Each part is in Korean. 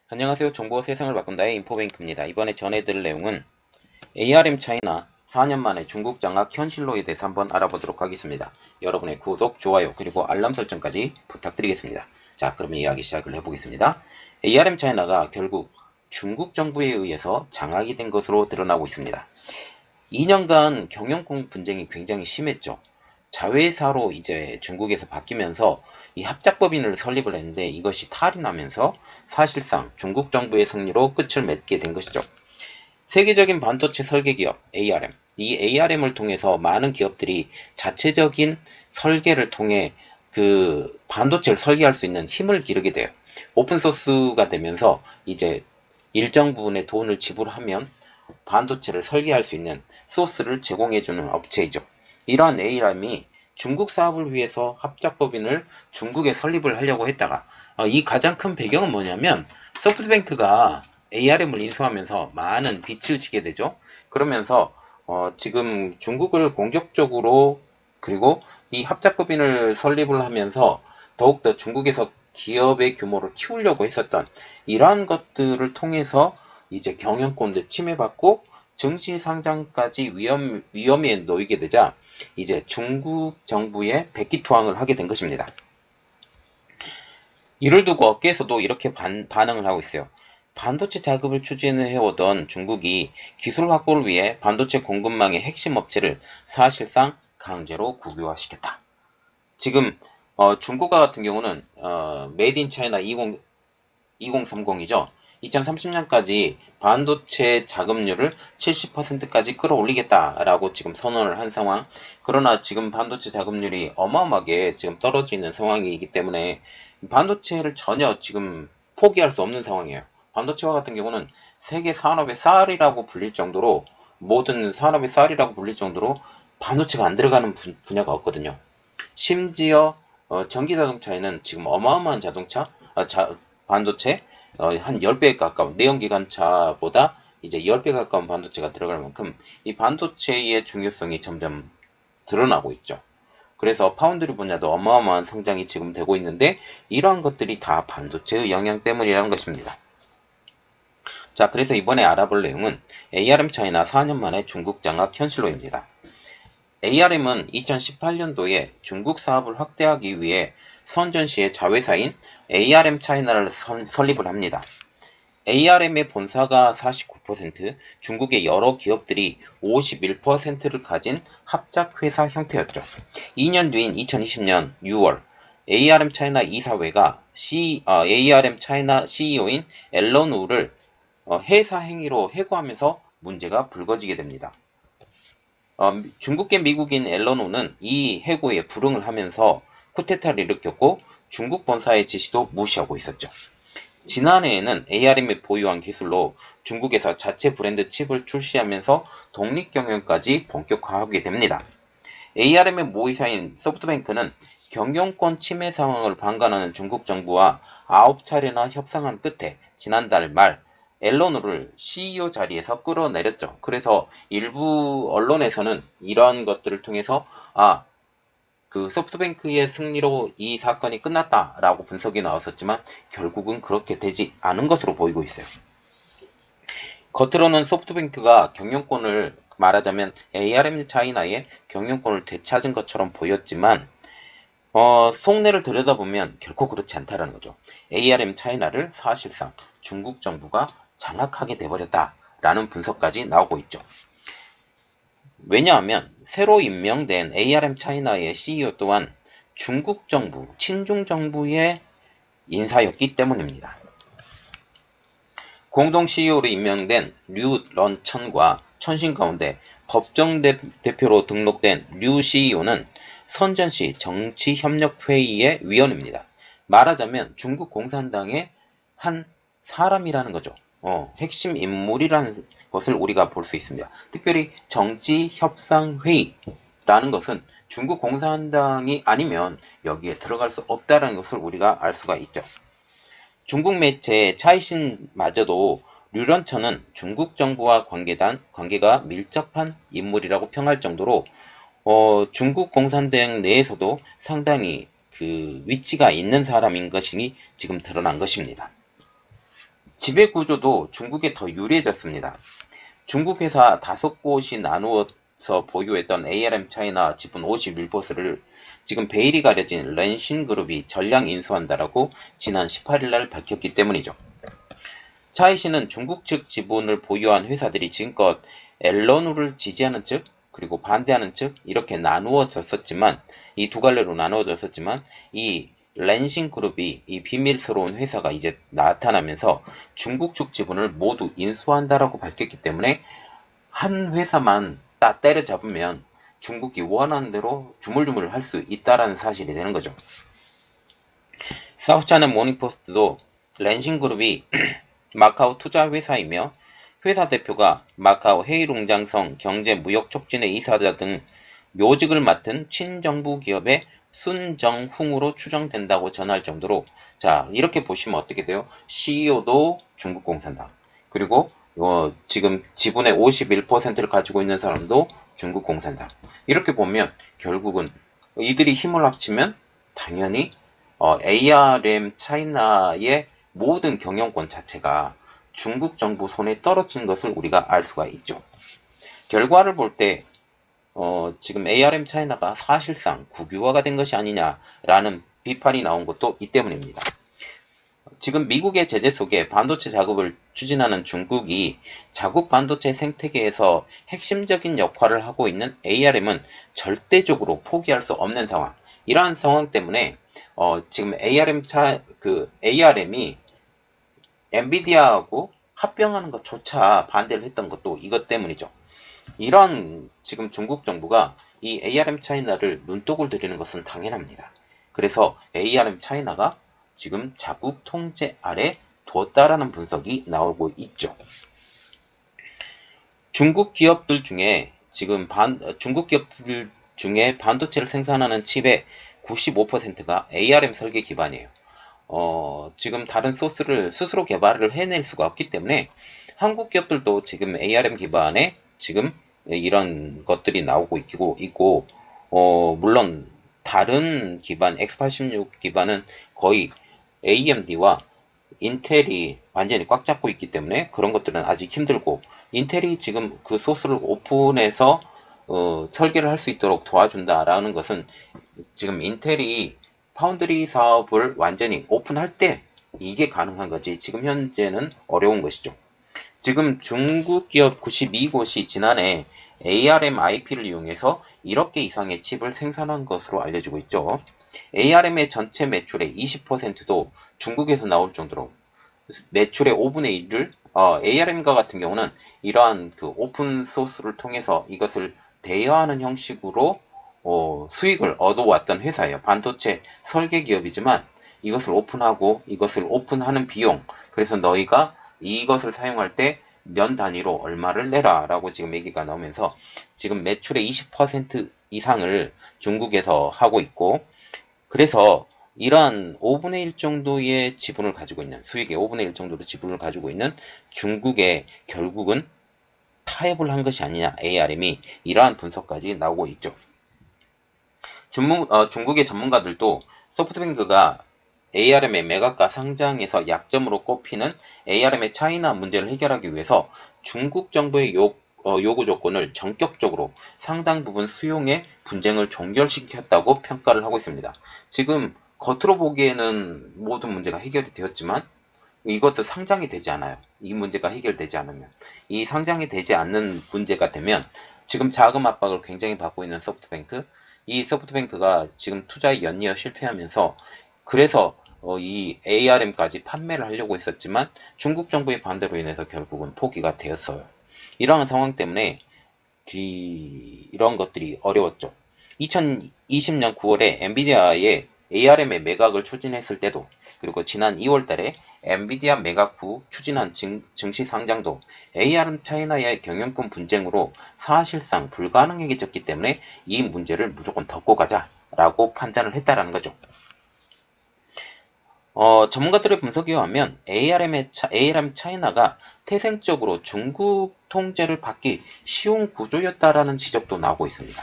안녕하세요. 정보가 세상을 바꾼다의 인포뱅크입니다. 이번에 전해드릴 내용은 ARM 차이나 4년 만에 중국 장악 현실로에 대해서 한번 알아보도록 하겠습니다. 여러분의 구독, 좋아요, 그리고 알람 설정까지 부탁드리겠습니다. 자, 그러면 이야기 시작을 해보겠습니다. ARM 차이나가 결국 중국 정부에 의해서 장악이 된 것으로 드러나고 있습니다. 2년간 경영권 분쟁이 굉장히 심했죠. 자회사로 이제 중국에서 바뀌면서 이 합작법인을 설립을 했는데 이것이 탈이 나면서 사실상 중국 정부의 승리로 끝을 맺게 된 것이죠. 세계적인 반도체 설계 기업 ARM, 이 ARM을 통해서 많은 기업들이 자체적인 설계를 통해 그 반도체를 설계할 수 있는 힘을 기르게 돼요. 오픈소스가 되면서 이제 일정 부분의 돈을 지불하면 반도체를 설계할 수 있는 소스를 제공해주는 업체이죠. 이러한 ARM이 중국 사업을 위해서 합작법인을 중국에 설립을 하려고 했다가 이 가장 큰 배경은 뭐냐면 소프트뱅크가 ARM을 인수하면서 많은 빚을 지게 되죠. 그러면서 지금 중국을 공격적으로 그리고 이 합작법인을 설립을 하면서 더욱더 중국에서 기업의 규모를 키우려고 했었던 이러한 것들을 통해서 이제 경영권도 침해받고 증시 상장까지 위험에 놓이게 되자 이제 중국 정부에 백기투항을 하게 된 것입니다. 이를 두고 업계에서도 이렇게 반응을 하고 있어요. 반도체 자급을 추진해오던 중국이 기술 확보를 위해 반도체 공급망의 핵심 업체를 사실상 강제로 국유화시켰다. 지금 중국과 같은 경우는 메이드 인 차이나 2030이죠. 2030년까지 반도체 자급률을 70%까지 끌어올리겠다라고 지금 선언을 한 상황. 그러나 지금 반도체 자급률이 어마어마하게 지금 떨어져 있는 상황이기 때문에 반도체를 전혀 지금 포기할 수 없는 상황이에요. 반도체와 같은 경우는 세계 산업의 쌀이라고 불릴 정도로 모든 산업의 쌀이라고 불릴 정도로 반도체가 안 들어가는 분야가 없거든요. 심지어 전기자동차에는 지금 어마어마한 반도체 한 10배 가까운 내연기관차보다 이제 10배 가까운 반도체가 들어갈 만큼 이 반도체의 중요성이 점점 드러나고 있죠. 그래서 파운드리 분야도 어마어마한 성장이 지금 되고 있는데 이러한 것들이 다 반도체의 영향 때문이라는 것입니다. 자, 그래서 이번에 알아볼 내용은 ARM 차이나 4년 만에 중국 장악 현실로입니다. ARM은 2018년도에 중국 사업을 확대하기 위해 선전시의 자회사인 ARM 차이나를 설립을 합니다. ARM의 본사가 49%, 중국의 여러 기업들이 51%를 가진 합작회사 형태였죠. 2년 뒤인 2020년 6월, ARM 차이나 이사회가 ARM 차이나 CEO인 앨런 우를 해사 행위로 해고하면서 문제가 불거지게 됩니다. 중국계 미국인 앨런 우는 이 해고에 불응을 하면서 쿠데타를 일으켰고 중국 본사의 지시도 무시하고 있었죠. 지난해에는 ARM이 보유한 기술로 중국에서 자체 브랜드 칩을 출시하면서 독립경영까지 본격화하게 됩니다. ARM의 모의사인 소프트뱅크는 경영권 침해 상황을 방관하는 중국 정부와 9차례나 협상한 끝에 지난달 말 앨런 우를 CEO 자리에서 끌어내렸죠. 그래서 일부 언론에서는 이러한 것들을 통해서 그 소프트뱅크의 승리로 이 사건이 끝났다라고 분석이 나왔었지만 결국은 그렇게 되지 않은 것으로 보이고 있어요. 겉으로는 소프트뱅크가 경영권을 말하자면 ARM 차이나의 경영권을 되찾은 것처럼 보였지만 속내를 들여다보면 결코 그렇지 않다라는 거죠. ARM 차이나를 사실상 중국 정부가 장악하게 돼버렸다라는 분석까지 나오고 있죠. 왜냐하면 새로 임명된 ARM 차이나의 CEO 또한 중국 정부, 친중 정부의 인사였기 때문입니다. 공동 CEO로 임명된 류 런천과 천신 가운데 법정 대표로 등록된 류 CEO는 선전시 정치협력회의의 위원입니다. 말하자면 중국 공산당의 한 사람이라는 거죠. 핵심 인물이라는 것을 우리가 볼 수 있습니다. 특별히 정치협상회의라는 것은 중국 공산당이 아니면 여기에 들어갈 수 없다는 것을 우리가 알 수가 있죠. 중국 매체 차이신마저도 류런천은 중국 정부와 관계가 밀접한 인물이라고 평할 정도로 중국 공산당 내에서도 상당히 그 위치가 있는 사람인 것이 지금 드러난 것입니다. 지배 구조도 중국에 더 유리해졌습니다. 중국 회사 5곳이 나누어서 보유했던 ARM 차이나 지분 51%를 지금 베일이 가려진 렌신그룹이 전량 인수한다라고 지난 18일날 밝혔기 때문이죠. 차이 씨는 중국 측 지분을 보유한 회사들이 지금껏 앨런우를 지지하는 측 그리고 반대하는 측 이렇게 나누어졌었지만 이 두 갈래로 나누어졌었지만 이 렌신그룹이 이 비밀스러운 회사가 이제 나타나면서 중국 측 지분을 모두 인수한다라고 밝혔기 때문에 한 회사만 딱 때려잡으면 중국이 원하는 대로 주물주물 할 수 있다라는 사실이 되는 거죠. 사우스차이나 모닝포스트도 렌신그룹이 마카오 투자 회사이며 회사 대표가 마카오 헤이룽장성 경제무역촉진회 이사자 등 묘직을 맡은 친정부 기업의 순정훈으로 추정된다고 전할 정도로 자 이렇게 보시면 어떻게 돼요? CEO도 중국 공산당 그리고 지금 지분의 51%를 가지고 있는 사람도 중국 공산당 이렇게 보면 결국은 이들이 힘을 합치면 당연히 ARM 차이나의 모든 경영권 자체가 중국 정부 손에 떨어진 것을 우리가 알 수가 있죠. 결과를 볼 때 지금 ARM 차이나가 사실상 국유화가 된 것이 아니냐라는 비판이 나온 것도 이 때문입니다. 지금 미국의 제재 속에 반도체 작업을 추진하는 중국이 자국 반도체 생태계에서 핵심적인 역할을 하고 있는 ARM은 절대적으로 포기할 수 없는 상황. 이러한 상황 때문에 지금 ARM이 엔비디아하고 합병하는 것조차 반대를 했던 것도 이것 때문이죠. 이런 지금 중국 정부가 이 ARM 차이나를 눈독을 들이는 것은 당연합니다. 그래서 ARM 차이나가 지금 자국 통제 아래 두었다라는 분석이 나오고 있죠. 중국 기업들 중에 반도체를 생산하는 칩의 95%가 ARM 설계 기반이에요. 지금 다른 소스를 스스로 개발을 해낼 수가 없기 때문에 한국 기업들도 지금 ARM 기반의 지금 이런 것들이 나오고 있고 물론 다른 기반 x86 기반은 거의 AMD와 인텔이 완전히 꽉 잡고 있기 때문에 그런 것들은 아직 힘들고 인텔이 지금 그 소스를 오픈해서 설계를 할 수 있도록 도와준다라는 것은 지금 인텔이 파운드리 사업을 완전히 오픈할 때 이게 가능한 거지 지금 현재는 어려운 것이죠. 지금 중국 기업 92곳이 지난해 ARM IP를 이용해서 1억 개 이상의 칩을 생산한 것으로 알려지고 있죠. ARM의 전체 매출의 20%도 중국에서 나올 정도로 매출의 5분의 1을 ARM과 같은 경우는 이러한 그 오픈 소스를 통해서 이것을 대여하는 형식으로 수익을 얻어왔던 회사예요. 반도체 설계 기업이지만 이것을 오픈하고 이것을 오픈하는 비용 그래서 너희가 이것을 사용할 때 년 단위로 얼마를 내라 라고 지금 얘기가 나오면서 지금 매출의 20% 이상을 중국에서 하고 있고 그래서 이러한 5분의 1 정도의 지분을 가지고 있는 수익의 5분의 1 정도의 지분을 가지고 있는 중국에 결국은 타협을 한 것이 아니냐 ARM이 이러한 분석까지 나오고 있죠. 중국의 전문가들도 소프트뱅크가 ARM의 매각과 상장에서 약점으로 꼽히는 ARM의 차이나 문제를 해결하기 위해서 중국 정부의 요구 조건을 전격적으로 상당 부분 수용해 분쟁을 종결시켰다고 평가를 하고 있습니다. 지금 겉으로 보기에는 모든 문제가 해결이 되었지만 이것도 상장이 되지 않아요. 이 문제가 해결되지 않으면. 이 상장이 되지 않는 문제가 되면 지금 자금 압박을 굉장히 받고 있는 소프트뱅크 이 소프트뱅크가 지금 투자에 연이어 실패하면서 그래서 이 ARM까지 판매를 하려고 했었지만 중국 정부의 반대로 인해서 결국은 포기가 되었어요. 이러한 상황 때문에 이런 것들이 어려웠죠. 2020년 9월에 엔비디아의 ARM의 매각을 추진했을 때도 그리고 지난 2월달에 엔비디아 매각 후 추진한 증시 상장도 ARM 차이나의 경영권 분쟁으로 사실상 불가능해졌기 때문에 이 문제를 무조건 덮고 가자라고 판단을 했다라는 거죠. 전문가들의 분석에 의하면 ARM 차이나가 태생적으로 중국 통제를 받기 쉬운 구조였다라는 지적도 나오고 있습니다.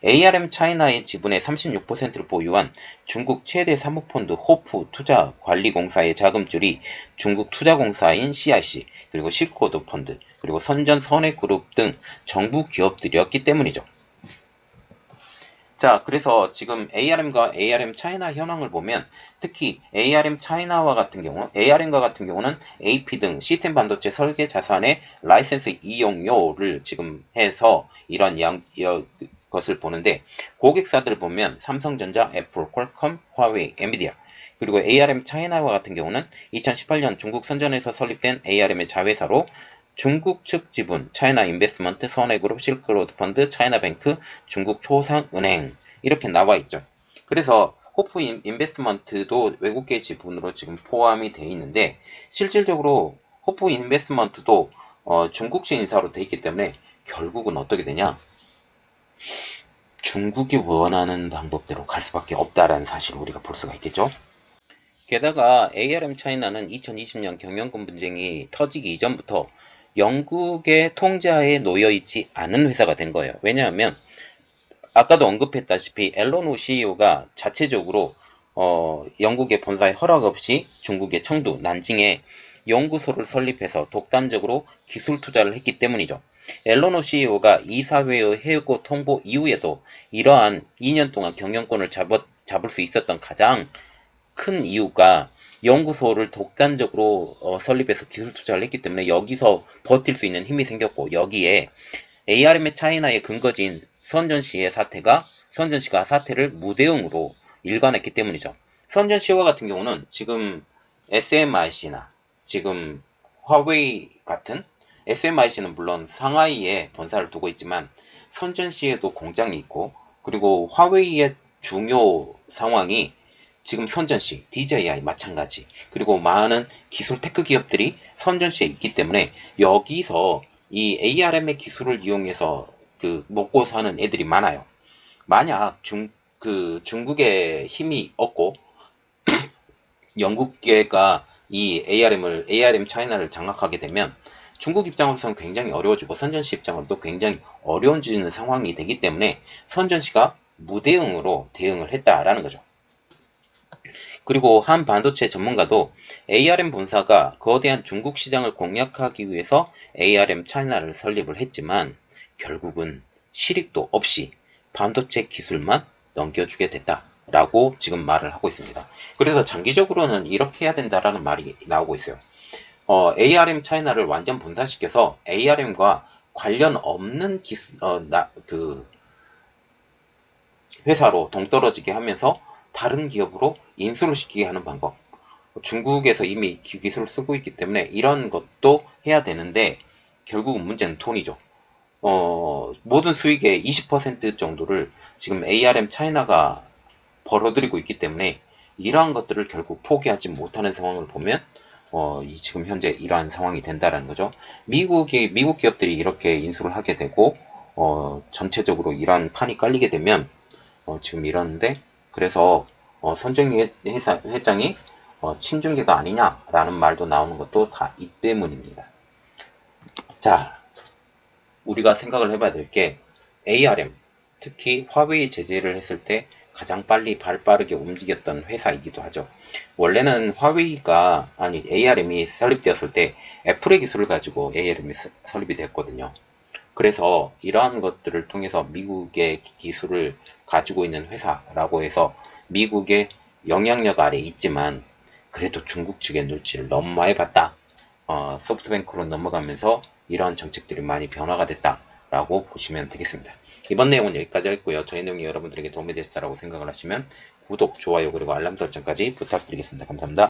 ARM 차이나의 지분의 36%를 보유한 중국 최대 사모펀드 호프 투자관리공사의 자금줄이 중국 투자공사인 CIC, 그리고 실크로드 펀드, 그리고 선전 선해그룹 등 정부 기업들이었기 때문이죠. 자, 그래서 지금 ARM과 ARM 차이나 현황을 보면 특히 ARM 차이나와 같은 경우, ARM과 같은 경우는 AP 등 시스템 반도체 설계 자산의 라이센스 이용료를 지금 해서 이런 것을 보는데, 고객사들을 보면 삼성전자, 애플, 퀄컴, 화웨이, 엔비디아, 그리고 ARM 차이나와 같은 경우는 2018년 중국 선전에서 설립된 ARM의 자회사로 중국 측 지분, 차이나 인베스트먼트, 선해그룹, 실크로드 펀드, 차이나뱅크, 중국 초상은행 이렇게 나와 있죠. 그래서 호프 인베스트먼트도 외국계 지분으로 지금 포함이 되어 있는데, 실질적으로 호프 인베스트먼트도 중국식 인사로 되어 있기 때문에 결국은 어떻게 되냐? 중국이 원하는 방법대로 갈 수밖에 없다라는 사실을 우리가 볼 수가 있겠죠. 게다가 ARM 차이나는 2020년 경영권 분쟁이 터지기 이전부터 영국의 통제하에 놓여있지 않은 회사가 된 거예요. 왜냐하면 아까도 언급했다시피 앨런 오 CEO가 자체적으로 영국의 본사의 허락 없이 중국의 청두, 난징에 연구소를 설립해서 독단적으로 기술 투자를 했기 때문이죠. 앨런 오 CEO가 이사회의 해고 통보 이후에도 이러한 2년 동안 경영권을 잡을 수 있었던 가장 큰 이유가 연구소를 독단적으로 설립해서 기술 투자를 했기 때문에 여기서 버틸 수 있는 힘이 생겼고, 여기에 ARM의 차이나의 근거지인 선전시의 사태가, 선전시가 사태를 무대응으로 일관했기 때문이죠. 선전시와 같은 경우는 지금 SMIC나 지금 화웨이 같은, SMIC는 물론 상하이에 본사를 두고 있지만 선전시에도 공장이 있고, 그리고 화웨이의 중요 상황이 지금 선전시, DJI 마찬가지, 그리고 많은 기술 테크 기업들이 선전시에 있기 때문에 여기서 이 ARM의 기술을 이용해서 먹고 사는 애들이 많아요. 만약 중국의 힘이 없고 영국계가 이 ARM 차이나를 장악하게 되면 중국 입장으로서는 굉장히 어려워지고 선전시 입장으로도 굉장히 어려워지는 상황이 되기 때문에 선전시가 무대응으로 대응을 했다라는 거죠. 그리고 한 반도체 전문가도 ARM 본사가 거대한 중국 시장을 공략하기 위해서 ARM 차이나를 설립을 했지만 결국은 실익도 없이 반도체 기술만 넘겨주게 됐다라고 지금 말을 하고 있습니다. 그래서 장기적으로는 이렇게 해야 된다라는 말이 나오고 있어요. ARM 차이나를 완전 분산시켜서 ARM과 관련 없는 회사로 동떨어지게 하면서 다른 기업으로 인수를 시키게 하는 방법. 중국에서 이미 기술을 쓰고 있기 때문에 이런 것도 해야 되는데 결국은 문제는 돈이죠. 모든 수익의 20% 정도를 지금 ARM 차이나가 벌어들이고 있기 때문에 이러한 것들을 결국 포기하지 못하는 상황을 보면 지금 현재 이러한 상황이 된다라는 거죠. 미국 기업들이 이렇게 인수를 하게 되고 전체적으로 이러한 판이 깔리게 되면 지금 이러는데, 그래서 손정희 회장이 친중계가 아니냐라는 말도 나오는 것도 다 이 때문입니다. 자, 우리가 생각을 해봐야 될 게 ARM, 특히 화웨이 제재를 했을 때 가장 빨리 발빠르게 움직였던 회사이기도 하죠. 원래는 ARM이 설립되었을 때 애플의 기술을 가지고 ARM이 설립이 됐거든요. 그래서 이러한 것들을 통해서 미국의 기술을 가지고 있는 회사라고 해서 미국의 영향력 아래 있지만 그래도 중국 측의 눈치를 너무 많이 봤다. 소프트뱅크로 넘어가면서 이러한 정책들이 많이 변화가 됐다라고 보시면 되겠습니다. 이번 내용은 여기까지 했고요. 저희 내용이 여러분들에게 도움이 되셨다고 생각을 하시면 구독, 좋아요, 그리고 알람 설정까지 부탁드리겠습니다. 감사합니다.